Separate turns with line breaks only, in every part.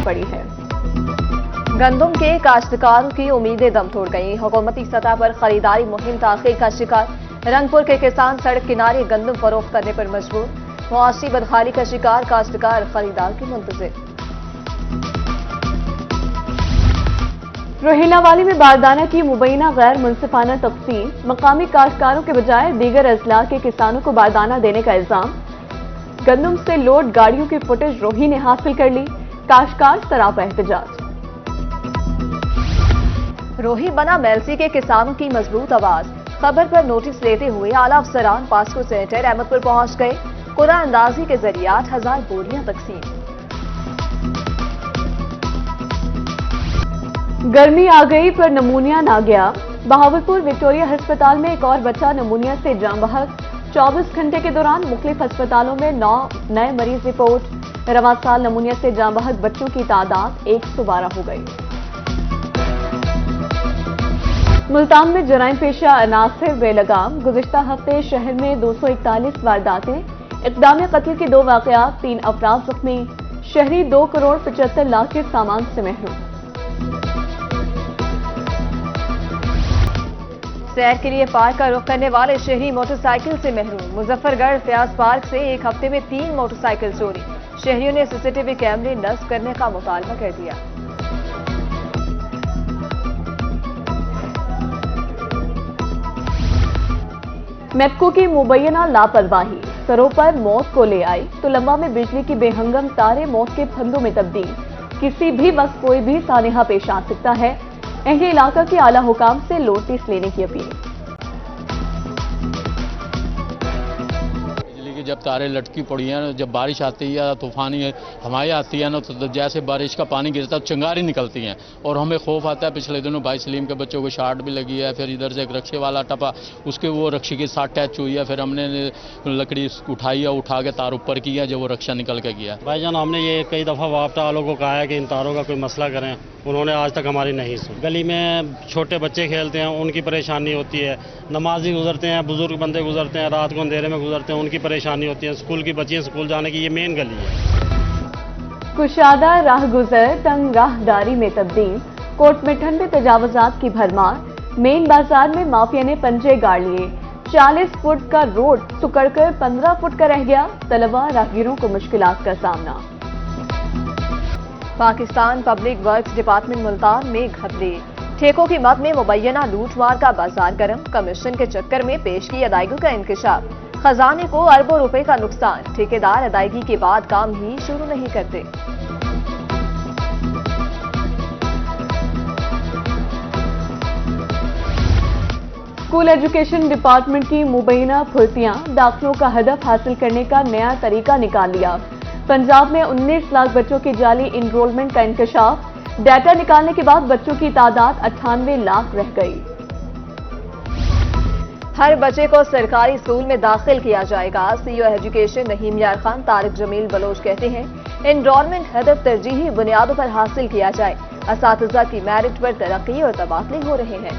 पड़ी है। गंदम के काश्तकारों की उम्मीदें दम तोड़ गई। हुकूमती सतह पर खरीदारी मुहिम ताखीर का शिकार। रंगपुर के किसान सड़क किनारे गंदम फरोख्त करने पर मजबूर। मुआशी बदहाली का शिकार काश्तकार खरीदार के मुंतजिर। रोहिलावाली में बारदाना की मुबैना गैर मुनसिफाना तकसीम। मकामी काश्तकारों के बजाय दीगर अजला के किसानों को बारदाना देने का इल्जाम। गंदम से लोड गाड़ियों की फुटेज रोही ने हासिल कर ली। काश्तकार सरापा एहतजाज। रोही बना मेलसी के किसानों की मजबूत आवाज। खबर पर नोटिस लेते हुए आला अफसरान पास्को सेनेटर अहमदपुर पहुंच गए। कुरान अंदाजी के जरिए 8,000 बोरियां तकसीम। गर्मी आ गई पर नमूनिया ना गया। बहावलपुर विक्टोरिया अस्पताल में एक और बच्चा नमूनिया से जान बहक। 24 घंटे के दौरान मुख्तलिफ अस्पतालों में 9 नए मरीज रिपोर्ट। रवां साल नमूनिया से जान बहक बच्चों की तादाद 112 हो गई। मुल्तान में जराइम पेशा अनासिर बेलगाम। गुज़िश्ता हफ्ते शहर में 241 वारदातें। इक़दाम कत्ल के 2 वाक़यात, 3 अफराद जख्मी। शहरी 2 करोड़ 75 लाख के सामान से महरूम। सैर के लिए पार्क का रुख करने वाले शहरी मोटरसाइकिल से महरूम। मुजफ्फरगढ़ फयाज पार्क से एक हफ्ते में 3 मोटरसाइकिल चोरी। शहरियों ने सीसीटीवी कैमरे नस्ब करने का मुतालबा कर दिया। मेप्को की मुबैना लापरवाही सरों पर मौत को ले आई। तुलंबा में बिजली की बेहंगम तारे मौत के फंदों में तब्दील। किसी भी वक्त कोई भी सानेहा पेश आ सकता है। अहले इलाका के आला हुकाम से नोटिस लेने की अपील।
जब तारे लटकी पड़ी हैं, जब बारिश आती है या तूफानी हवाएं आती है ना, तो जैसे बारिश का पानी गिरता है चिंगारी निकलती हैं और हमें खौफ आता है। पिछले दिनों भाई सलीम के बच्चों को शार्ट भी लगी है। फिर इधर से एक रक्षे वाला टपा, उसके वो रक्षे के साथ टैच हुई है। फिर हमने लकड़ी उठाई है, उठा के तार ऊपर किया, जब वो रक्षा निकल के गया।
भाईजान हमने ये कई दफ़ा वापटा वालों को कहा है कि इन तारों का कोई मसला करें, उन्होंने आज तक हमारी नहीं सुनी। गली में छोटे बच्चे खेलते हैं, उनकी परेशानी होती है। नमाजी गुजरते हैं, बुजुर्ग बंदे गुजरते हैं, रात को अंधेरे में गुजरते हैं, उनकी परेशानी होती है। स्कूल की बच्चियां स्कूल जाने की ये मेन गली है।
कुशादा राह गुजर तंग राहदारी में तब्दील। कोटमिठन में तजावुजात की भरमार। मेन बाजार में माफिया ने पंजे गाड़ लिए। 40 फुट का रोड सुकड़कर 15 फुट का रह गया। तलबा राहगीरों को मुश्किलात का सामना। Pakistan public works department Multan में घपले। ठेकों की मद में मुबैना लूटमार का बाजार गर्म। कमीशन के चक्कर में पेश की अदायगी का इंकशाफ। खजाने को अरबों रुपए का नुकसान। ठेकेदार अदायगी के बाद काम ही शुरू नहीं करते। स्कूल एजुकेशन डिपार्टमेंट की मुबैना फुर्तियां। दाखिलों का हदफ हासिल करने का नया तरीका निकाल लिया। पंजाब में 19 लाख बच्चों की जाली इनरोलमेंट का इंकशाफ। डाटा निकालने के बाद बच्चों की तादाद 98 लाख रह गई। हर बच्चे को सरकारी स्कूल में दाखिल किया जाएगा। सीईओ एजुकेशन नहीम यार खान तारिक जमील बलोच कहते हैं, एनरोलमेंट हदफ तरजीही बुनियादों पर हासिल किया जाए। असातिज़ा की मेरिट पर तरक्की और तबादले हो रहे हैं।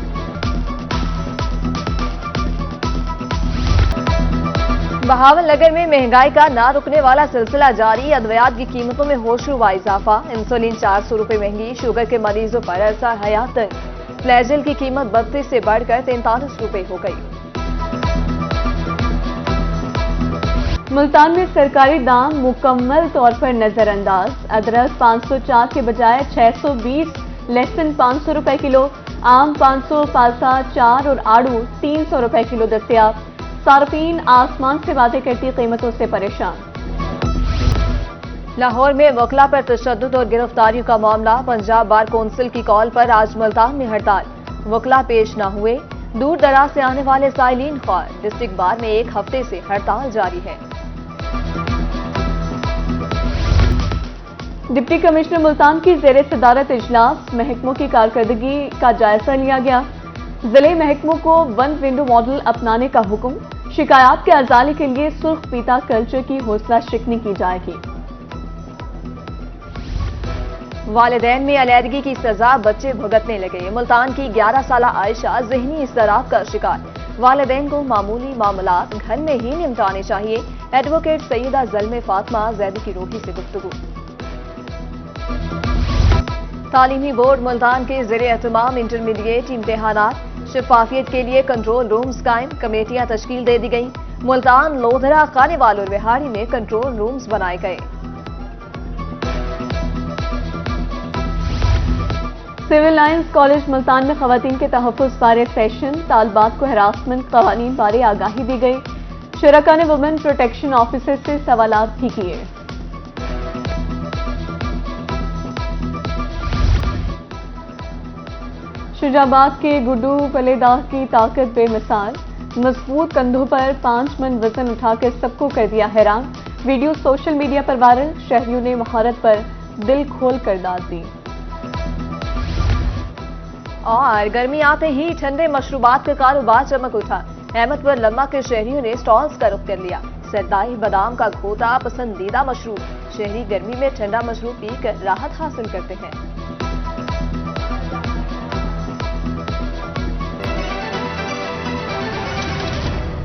बहावलनगर में महंगाई का ना रुकने वाला सिलसिला जारी। अद्वियात की कीमतों में होशरुबा इजाफा। इंसुलिन 400 रुपए महंगी। शुगर के मरीजों पर अरसा हयात तक। फ्लैजिल की कीमत 32 से बढ़कर 43 रुपए हो गई। मुल्तान में सरकारी दाम मुकम्मल तौर पर नजरअंदाज। अदरक 504 के बजाय 620, लहसुन 500 रुपए किलो, आम 500, पालसा 4 और आड़ू 300 रुपए किलो दस्तयाब। सार्फिन आसमान से बातें करती कीमतों से परेशान। लाहौर में वकला पर तशद्दुद और गिरफ्तारियों का मामला। पंजाब बार कौंसिल की कॉल पर आज मुल्तान में हड़ताल। वकला पेश न हुए। दूर दराज से आने वाले साइलिन ख्वार। डिस्ट्रिक्ट बार में 1 हफ्ते से हड़ताल जारी है। डिप्टी कमिश्नर मुल्तान की जेर सदारत इजलास। महकमों की कारकर्दगी का जायजा लिया गया। जिले महकमों को 1 विंडो मॉडल अपनाने का हुक्म। शिकायत के अजाले के लिए सुर्ख पीता कल्चर की हौसला शिकनी की जाएगी। वालिदैन में अलैदगी की सजा बच्चे भुगतने लगे। मुल्तान की 11 साला आयशा ज़हनी इज़्तिराब का शिकार। वालिदैन को मामूली मामलात घर में ही निपटाने चाहिए। एडवोकेट सईदा ज़ल्मे फातिमा ज़ैदी की रोही से गुफ्तगू।
तालीमी बोर्ड मुल्तान के ज़ेर-ए-एहतमाम इंटरमीडिएट इम्तिहानात, शफाफियत के लिए कंट्रोल रूम्स कायम, कमेटियां तश्कील दे दी गई। मुल्तान, लोधरा, खानेवाल और बिहाड़ी में कंट्रोल रूम्स बनाए गए।
सिविल लाइंस कॉलेज मुल्तान में खवातीन के तहफ़्फ़ुज़ बारे सेशन, तालबात को हरासमेंट क़वानीन बारे आगाही दी गई। शुरका ने वुमेन प्रोटेक्शन ऑफिसर से सवालात भी किए। शुजाबाद के गुड्डू पलेदाह की ताकत बेमिसाल, मजबूत कंधों पर 5 मन वजन उठाकर सबको कर दिया हैरान। वीडियो सोशल मीडिया पर वायरल, शहरियों ने महारत पर दिल खोल कर दाद दी।
और गर्मी आते ही ठंडे मशरूबात का कारोबार चमक उठा। अहमदपुर लम्मा के शहरियों ने स्टॉल्स का रुख कर लिया। सरदाई बादाम का घोटा पसंदीदा मशरूब, शहरी गर्मी में ठंडा मशरूब पीकर राहत हासिल करते हैं।